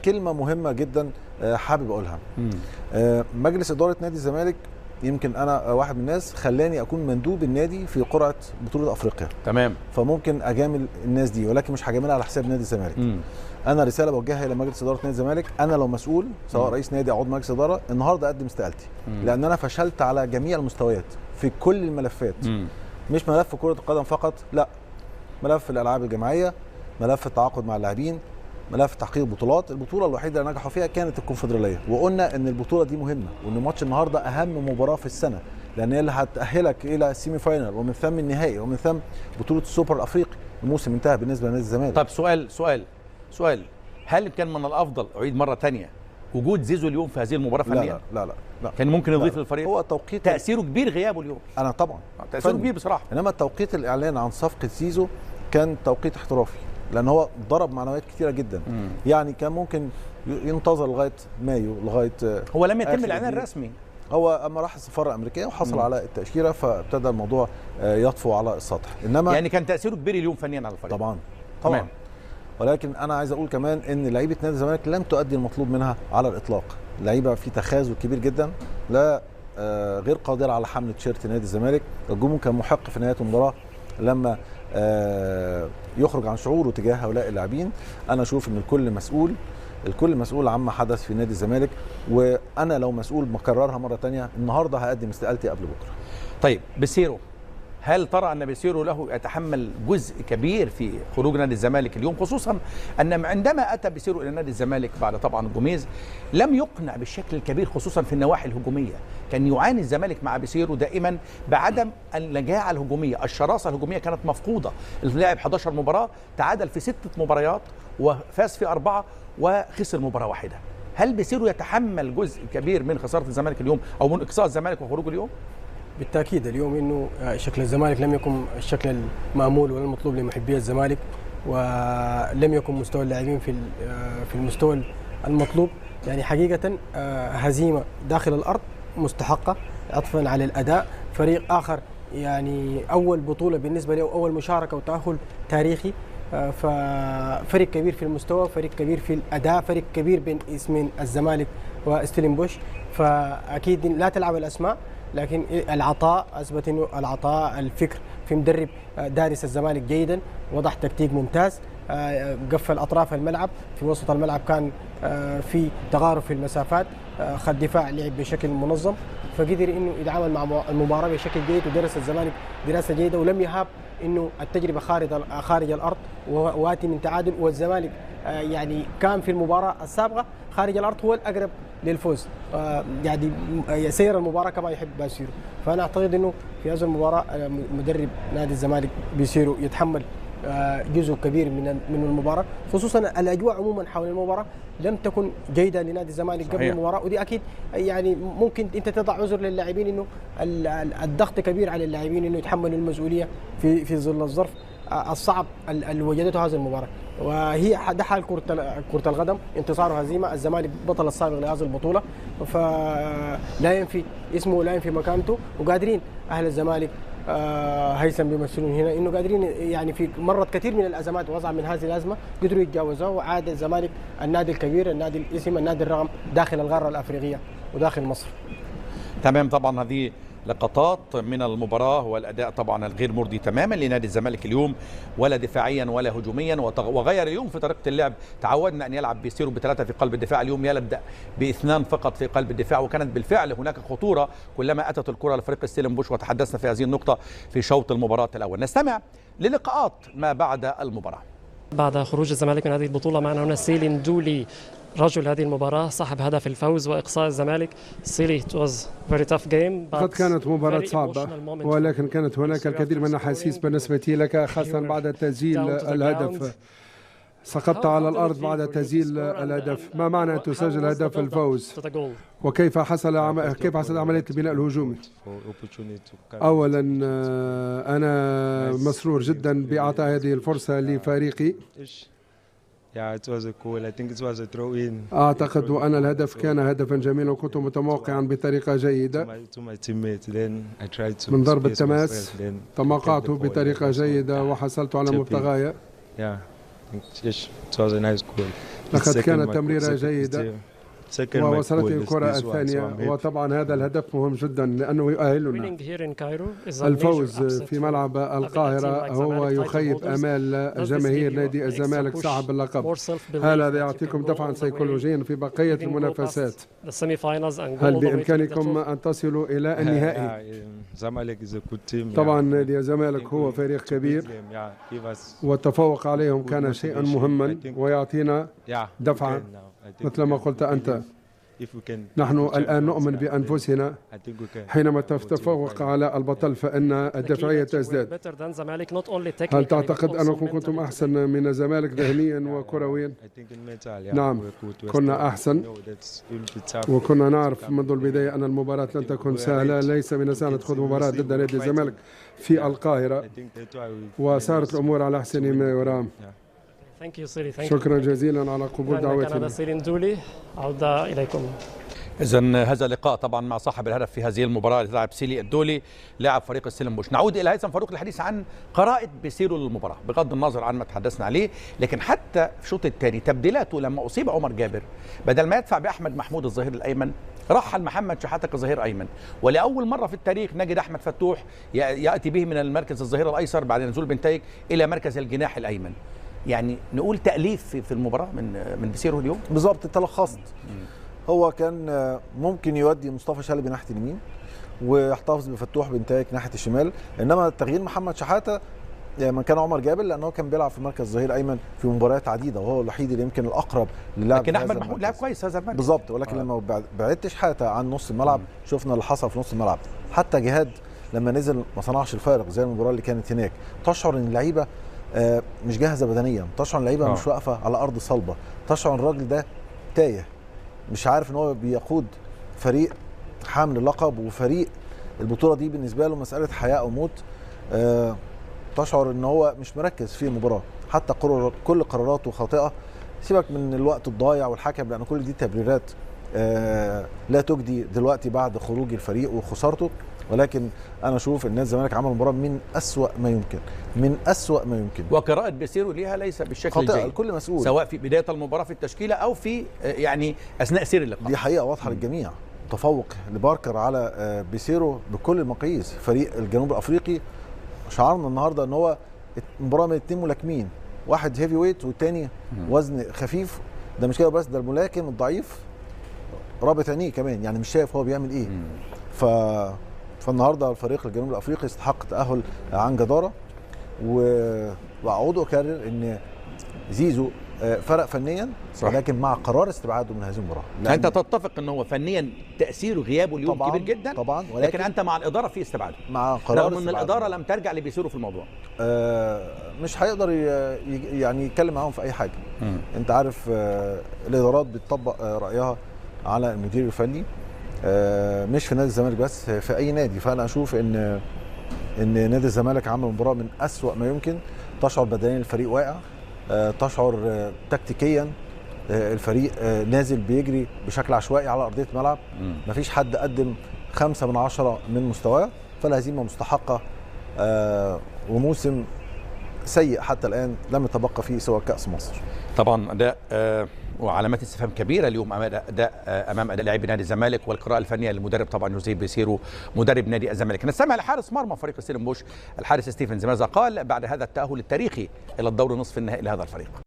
كلمة مهمة جدا حابب أقولها. مجلس إدارة نادي الزمالك يمكن أنا واحد من الناس خلاني أكون مندوب النادي في قرعة بطولة أفريقيا. تمام. فممكن أجامل الناس دي، ولكن مش هجاملها على حساب نادي الزمالك. أنا رسالة بوجهها إلى مجلس إدارة نادي الزمالك، أنا لو مسؤول سواء رئيس نادي أو عضو مجلس إدارة النهارده أقدم استقالتي، لأن أنا فشلت على جميع المستويات في كل الملفات. مش ملف كرة القدم فقط، لا، ملف الألعاب الجماعية، ملف التعاقد مع اللاعبين، ملف تحقيق بطولات. البطوله الوحيده اللي نجحوا فيها كانت الكونفدراليه، وقلنا ان البطوله دي مهمه، وان ماتش النهارده اهم مباراه في السنه، لان هي اللي هتاهلك الى السيمي فاينال ومن ثم النهائي ومن ثم بطوله السوبر الافريقي. الموسم انتهى بالنسبه لنادي الزمالك. طب سؤال، هل كان من الافضل اعيد مره ثانيه وجود زيزو اليوم في هذه المباراه فنيا؟ لا كان ممكن يضيف للفريق. هو توقيت تاثيره كبير غيابه اليوم. انا طبعا تاثيره كبير بصراحه، انما توقيت الاعلان عن صفقه زيزو كان توقيت احترافي، لان هو ضرب معنويات كتيره جدا. يعني كان ممكن ينتظر لغايه مايو، لغايه هو لم يتم الاعلان الرسمي. هو اما راح السفاره الامريكيه وحصل على التاشيره، فابتدى الموضوع يطفو على السطح. انما يعني كان تاثيره كبير اليوم فنيا على الفريق. طبعا. ولكن انا عايز اقول كمان ان لعيبه نادي الزمالك لم تؤدي المطلوب منها على الاطلاق. لعيبه في تخاذل كبير جدا، لا غير قادره على حمل تيشيرت نادي الزمالك. الجمهور كان محق في نهايه المباراه لما يخرج عن شعوره تجاه هؤلاء اللاعبين. انا اشوف ان الكل مسؤول عما حدث في نادي الزمالك، وانا لو مسؤول بكررها مره ثانيه، النهارده هقدم استقالتي قبل بكره. طيب بيسيرو، هل ترى ان بيسيرو له يتحمل جزء كبير في خروج نادي الزمالك اليوم، خصوصا ان عندما اتى بيسيرو الى نادي الزمالك بعد طبعا جوميز لم يقنع بالشكل الكبير خصوصا في النواحي الهجوميه؟ كان يعاني الزمالك مع بيسيرو دائما بعدم النجاعه الهجوميه، الشراسه الهجوميه كانت مفقوده. لعب 11 مباراه، تعادل في 6 مباريات وفاز في 4 وخسر مباراه واحده. هل بيسيرو يتحمل جزء كبير من خساره الزمالك اليوم او من اقصاء الزمالك وخروجه اليوم؟ بالتاكيد اليوم انه شكل الزمالك لم يكن الشكل المامول ولا المطلوب لمحبي الزمالك، ولم يكن مستوى اللاعبين في المستوى المطلوب. يعني حقيقه هزيمه داخل الارض مستحقه عطفا على الاداء. فريق اخر يعني اول بطوله بالنسبه له، اول مشاركه وتاهل تاريخي، ففريق كبير في المستوى، فريق كبير في الاداء، فريق كبير بين اسمين الزمالك وستيلنبوش. فاكيد لا تلعب الاسماء، لكن العطاء اثبت انه العطاء الفكر في مدرب دارس الزمالك جيدا، وضح تكتيك ممتاز، قفل اطراف الملعب، في وسط الملعب كان في تغارب في المسافات، خد دفاع لعب بشكل منظم، فقدر انه يتعامل مع المباراه بشكل جيد، ودرس الزمالك دراسه جيده، ولم يهاب انه التجربه خارج الارض واتي من تعادل. والزمالك يعني كان في المباراه السابقه خارج الارض هو الاقرب للفوز، يعني سير المباراه كما يحب بيسيرو. فانا اعتقد انه في هذه المباراه مدرب نادي الزمالك بيسيرو يتحمل جزء كبير من المباراه، خصوصا الاجواء عموما حول المباراه لم تكن جيده لنادي الزمالك قبل المباراه، ودي اكيد يعني ممكن انت تضع عذر للاعبين انه الضغط كبير على اللاعبين انه يتحملوا المسؤوليه في ظل الظرف الصعب اللي وجدته هذه المباراه. وهي ده حال كرة القدم، انتصار وهزيمه. الزمالك بطل السابق لهذه البطوله، فلا ينفي اسمه ولا ينفي مكانته، وقادرين اهل الزمالك هيثم بيمثلون هنا انه قادرين يعني في مرت كثير من الازمات ووضع من هذه الازمه قدروا يتجاوزوها، وعاد الزمالك النادي الكبير، النادي الاسم، النادي الرقم داخل القاره الافريقيه وداخل مصر. تمام. طبعا هذه لقطات من المباراة والأداء طبعا الغير مرضي تماما لنادي الزمالك اليوم، ولا دفاعيا ولا هجوميا، وغير اليوم في طريقة اللعب. تعودنا أن يلعب بيسيرو بثلاثة في قلب الدفاع، اليوم يبدأ باثنان فقط في قلب الدفاع، وكانت بالفعل هناك خطورة كلما أتت الكرة لفريق ستيلنبوش، وتحدثنا في هذه النقطة في شوط المباراة الأول. نستمع للقاءات ما بعد المباراة. بعد خروج الزمالك من هذه البطولة معنا هنا سيلين دولي، رجل هذه المباراة، صاحب هدف الفوز وإقصاء الزمالك. سيلي it was very tough game. قد كانت مباراة صعبة، ولكن كانت هناك الكثير من الأحاسيس بالنسبة لك، خاصة بعد تسجيل الهدف. سقطت على الأرض بعد تسجيل الهدف. ما معنى أن تسجل هدف الفوز؟ وكيف حصل عملية البناء الهجومي؟ أولا أنا مسرور جدا بإعطاء هذه الفرصة لفريقي. أعتقد أن الهدف كان هدفا جميلا، وكنت متوقعا بطريقة جيدة. من ضرب التماس تموقعت بطريقة جيدة وحصلت على مبتغاي. لقد كانت تمريرة جيدة ووصلتني الكرة الثانية، وطبعا هذا الهدف مهم جدا لأنه يؤهلنا. الفوز في ملعب القاهرة هو يخيب آمال جماهير نادي الزمالك صاحب اللقب. هذا يعطيكم دفعا سيكولوجيا في بقية المنافسات. هل بإمكانكم أن تصلوا إلى النهائي؟ طبعا نادي الزمالك هو فريق كبير والتفوق عليهم كان شيئا مهما ويعطينا دفعا مثل ما قلت أنت. نحن الآن نؤمن بأنفسنا، حينما تتفوق على البطل فإن الدفعية تزداد. هل تعتقد أنكم كنتم أحسن من الزمالك ذهنيا وكرويا؟ نعم، كنا أحسن، وكنا نعرف منذ البداية أن المباراة لن تكون سهلة. ليس من السهل تخوض مباراة ضد نادي الزمالك في القاهرة، وصارت الأمور على أحسن ما يرام. شكرا جزيلا على قبول دعوتنا. عودة إليكم. إذن هذا اللقاء طبعا مع صاحب الهدف في هذه المباراة لاعب سيلي الدولي لاعب فريق السلمبوش. نعود إلى هيثم فاروق للحديث عن قراءة بيسيرو للمباراة بغض النظر عن ما تحدثنا عليه، لكن حتى في الشوط الثاني تبديلاته لما أصيب عمر جابر بدل ما يدفع بأحمد محمود الظهير الأيمن رحل محمد شحاتة كظهير أيمن، ولأول مرة في التاريخ نجد أحمد فتوح يأتي به من المركز الظهير الأيسر بعد نزول بنتايج إلى مركز الجناح الأيمن. يعني نقول تأليف في المباراة من بيسيرو اليوم. بالظبط انت لخصت. هو كان ممكن يودي مصطفى شلبي ناحيه اليمين ويحتفظ بفتوح بنتايج ناحيه الشمال، انما تغيير محمد شحاته من كان عمر جابر لانه كان بيلعب في مركز ظهير ايمن في مباريات عديده وهو الوحيد اللي يمكن الاقرب للاعب. لكن احمد محمود لعب كويس هذا المركز بالظبط، ولكن لما بعدت شحاته عن نص الملعب شفنا اللي حصل في نص الملعب. حتى جهاد لما نزل ما صنعش الفارق زي المباراه اللي كانت هناك. تشعر ان اللعيبه مش جاهزه بدنيا، تشعر اللعيبه مش واقفه على ارض صلبه، تشعر الراجل ده تايه مش عارف ان هو بيقود فريق حامل اللقب وفريق البطوله دي بالنسبه له مساله حياه او موت. تشعر ان هو مش مركز في المباراه، حتى كل قراراته خاطئه. سيبك من الوقت الضايع والحكم لان كل دي تبريرات لا تجدي دلوقتي بعد خروج الفريق وخسارته، ولكن انا اشوف ان نادي الزمالك عمل مباراه من اسوأ ما يمكن، من اسوأ ما يمكن. وقراءه بيسيرو ليها ليس بالشكل الجيد، الكل مسؤول سواء في بدايه المباراه في التشكيله او في يعني اثناء سير اللقاء. دي حقيقه واضحه للجميع. تفوق لباركر على بيسيرو بكل المقاييس. فريق الجنوب الافريقي شعرنا النهارده ان هو مباراه من اتنين ملاكمين، واحد هيفي ويت والتاني وزن خفيف. ده مش كده بس، ده الملاكم الضعيف رابط عينيه كمان، يعني مش شايف هو بيعمل ايه. فالنهارده الفريق الجنوب الافريقي يستحق التاهل عن جداره. واعود اكرر ان زيزو فرق فنيا صح. ولكن مع قرار استبعاده من هذه المباراه. انت تتفق ان هو فنيا تاثيره غيابه اليوم طبعاً كبير جدا طبعا، لكن انت مع الاداره في استبعاده مع قرار رغم ان الاداره لم ترجع لبيسيرو في الموضوع. مش هيقدر يعني يتكلم معاهم في اي حاجه. انت عارف الادارات بتطبق رايها على المدير الفني، مش في نادي الزمالك بس، في اي نادي. فانا اشوف ان نادي الزمالك عمل مباراه من اسوأ ما يمكن. تشعر بدنيا الفريق واقع، تشعر تكتيكيا الفريق نازل بيجري بشكل عشوائي على ارضيه الملعب. مفيش حد قدم 5 من 10 من مستواه، فالهزيمه مستحقه وموسم سيء حتى الان لم يتبقى فيه سوى كاس مصر. طبعا اداء وعلامات استفهام كبيره اليوم امام اداء لاعبي نادي الزمالك والقراءه الفنيه للمدرب طبعا جوزيه بيسيرو مدرب نادي الزمالك. نستمع لحارس مرمى فريق السلمبوش الحارس ستيفنز ماذا قال بعد هذا التاهل التاريخي الى الدور نصف النهائي لهذا الفريق.